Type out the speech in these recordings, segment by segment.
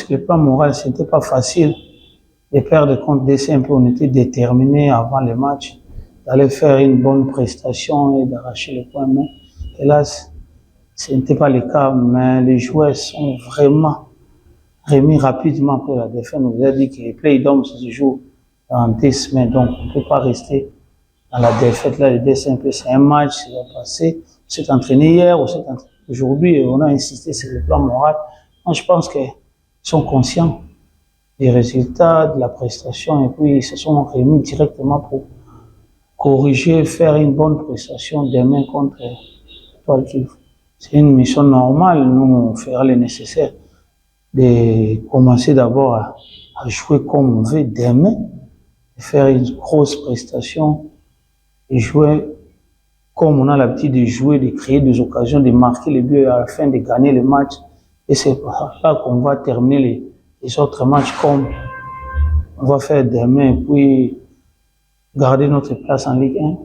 que le plan moral, c'était pas facile de perdre contre DC un peu. On était déterminés avant le match d'aller faire une bonne prestation et d'arracher le point. Mais hélas, ce n'était pas le cas. Mais les joueurs sont vraiment remis rapidement après la défaite. On nous a dit que les play-downs se jouent dans 10 semaines. Donc, on ne peut pas rester dans la défaite. Là, le DC, c'est un match, ça va passer. On s'est entraîné hier, on s'est entraîné aujourd'hui. On a insisté sur le plan moral. Moi, je pense qu'ils sont conscients des résultats, de la prestation, et puis ils se sont remis directement pour corriger, faire une bonne prestation demain contre Étoile Kivu. C'est une mission normale, nous on fera le nécessaire de commencer d'abord à jouer comme on veut demain, de faire une grosse prestation, et jouer comme on a l'habitude de jouer, de créer des occasions, de marquer les buts afin de gagner le match. Et c'est là qu'on va terminer les autres matchs comme on va faire demain, puis garder notre place en Ligue 1.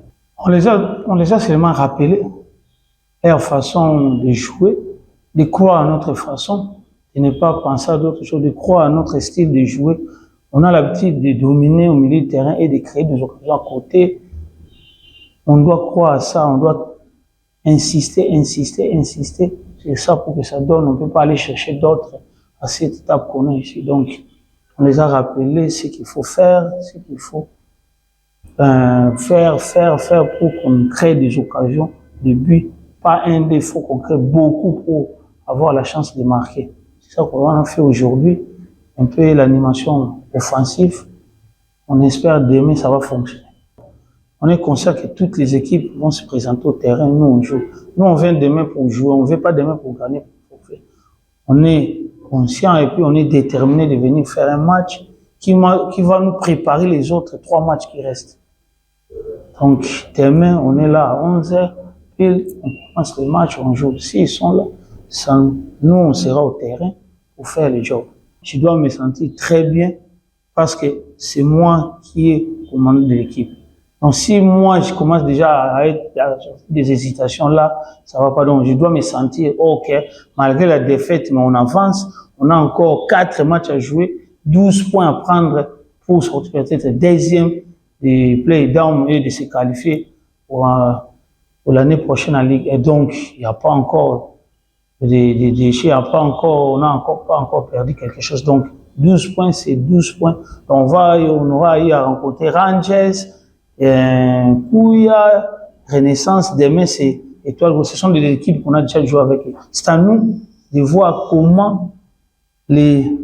On les a seulement rappelé leur façon de jouer, de croire à notre façon, de ne pas penser à d'autres choses, de croire à notre style de jouer. On a l'habitude de dominer au milieu du terrain et de créer des occasions à côté. On doit croire à ça, on doit insister. C'est ça pour que ça donne. On ne peut pas aller chercher d'autres à cette étape qu'on a ici. Donc, on les a rappelés ce qu'il faut faire, ce qu'il faut faire pour qu'on crée des occasions de but. Pas un des, il faut qu'on crée beaucoup pour avoir la chance de marquer. C'est ça qu'on a fait aujourd'hui. Un peu l'animation offensive. On espère demain ça va fonctionner. On est conscient que toutes les équipes vont se présenter au terrain. Nous, on joue. Nous, on vient demain pour jouer. On ne vient pas demain pour gagner. On est conscient et puis on est déterminé de venir faire un match qui va nous préparer les autres 3 matchs qui restent. Donc, demain, on est là à 11h. Puis, on commence le match, on joue. S'ils sont là, nous, on sera au terrain pour faire le job. Je dois me sentir très bien parce que c'est moi qui ai commandé de l'équipe. Donc, si moi, je commence déjà à être des hésitations là, ça va pas. Donc, je dois me sentir OK. Malgré la défaite, mais on avance. On a encore 4 matchs à jouer, 12 points à prendre pour sortir peut-être deuxième des play-down et de se qualifier pour l'année prochaine en Ligue. Et donc, il n'y a pas encore des déchets, on n'a pas encore perdu quelque chose. Donc, 12 points, c'est 12 points. Donc, on aura eu à rencontrer Rangers, Kouya, Renaissance. Demain, c'est Étoile. Ce sont des équipes qu'on a déjà joué avec eux. C'est à nous de voir comment les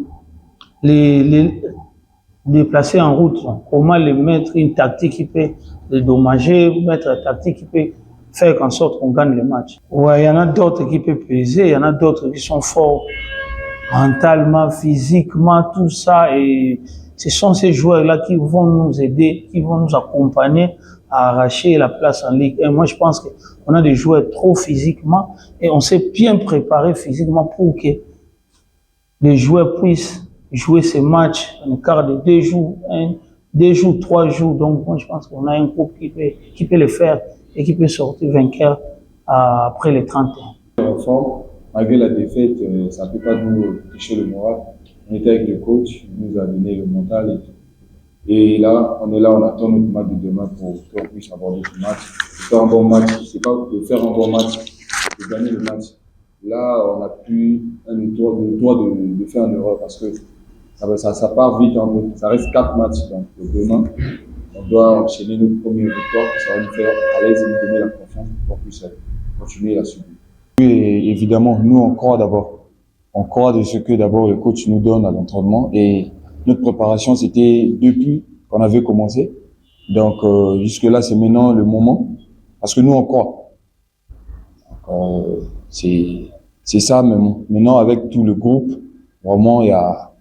déplacer en route, comment les mettre une tactique qui peut les dommager, mettre une tactique qui peut faire en sorte qu'on gagne le match. Ouais, il y en a d'autres qui peuvent peser, il y en a d'autres qui sont forts mentalement, physiquement, tout ça, et ce sont ces joueurs-là qui vont nous aider, qui vont nous accompagner à arracher la place en Ligue 1. Moi, je pense qu'on a des joueurs trop physiquement et on s'est bien préparé physiquement pour que les joueurs puissent jouer ces matchs en quart de 2 jours, 2 jours, 3 jours. Donc, moi, je pense qu'on a un groupe qui peut le faire et qui peut sortir vainqueur après les 31. En forme, malgré la défaite, ça ne peut pas nous toucher le moral. On était avec le coach, il nous a donné le mental. Et là, on attend notre match de demain pour qu'on puisse aborder ce match. Faire un bon match, c'est pas de faire un bon match, de gagner le match. Là, on n'a plus le droit de faire une erreur parce que ça part vite, ça reste 4 matchs. Donc demain, on doit enchaîner notre première victoire. Ça va nous faire à l'aise et nous donner la confiance pour qu'on puisse continuer la suite. Oui, évidemment, nous on croit d'abord. On croit de ce que d'abord le coach nous donne à l'entraînement et notre préparation c'était depuis qu'on avait commencé. Donc jusque là c'est maintenant le moment parce que nous on croit. C'est ça maintenant avec tout le groupe, vraiment il y a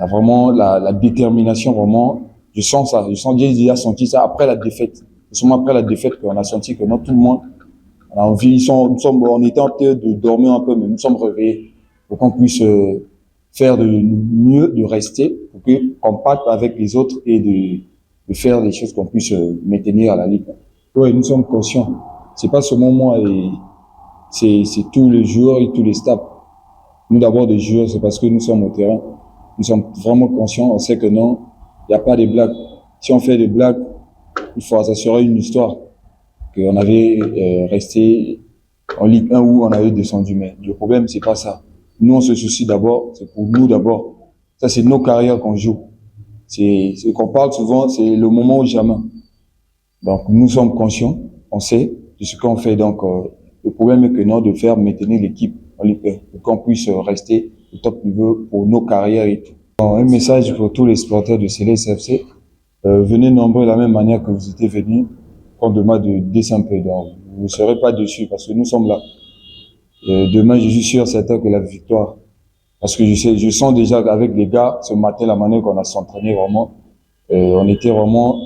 vraiment la détermination, vraiment je sens ça, j'ai déjà senti ça après la défaite. C'est seulement après la défaite qu'on a senti que non, tout le monde on a envie, on était en train de dormir un peu, mais nous sommes réveillés pour qu'on puisse faire de mieux, de rester, pour qu'on parte avec les autres et de faire des choses qu'on puisse maintenir à la Ligue. Oui, nous sommes conscients. C'est pas seulement moi, c'est tous les joueurs et tous les staffs. Nous d'abord des joueurs, c'est parce que nous sommes au terrain. nous sommes vraiment conscients, on sait que non, il n'y a pas de blagues. Si on fait des blagues, il faut s'assurer une histoire, qu'on avait resté en Ligue 1 où on avait descendu. Mais le problème, c'est pas ça. Nous, on se soucie d'abord, c'est pour nous d'abord. Ça, c'est nos carrières qu'on joue. C'est ce qu'on parle souvent, c'est le moment ou jamais. Donc, nous sommes conscients, on sait de ce qu'on fait. Donc, le problème est que non, de faire maintenir l'équipe en Ligue 1, pour qu'on puisse rester au top niveau pour nos carrières et tout. Bon, un message pour tous les supporters de Céleste FC. Venez nombreux de la même manière que vous étiez venus contre le match de décembre. Donc, vous ne serez pas dessus parce que nous sommes là. Demain, je suis sûr, certain que la victoire. Parce que je sens déjà qu'avec les gars, ce matin, la manière qu'on a s'entraîné vraiment, on était vraiment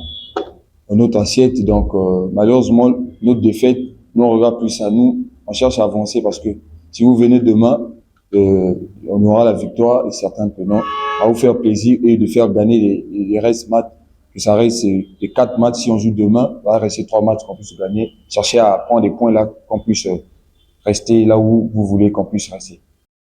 dans notre assiette. Donc, malheureusement, notre défaite, nous, on regarde plus à nous. On cherche à avancer parce que si vous venez demain, on aura la victoire et certain que non, à vous faire plaisir et de faire gagner les restes matchs. Que ça reste les 4 matchs, si on joue demain, il va rester 3 matchs qu'on puisse gagner. Chercher à prendre des points là, qu'on puisse rester là où vous voulez qu'on puisse rester.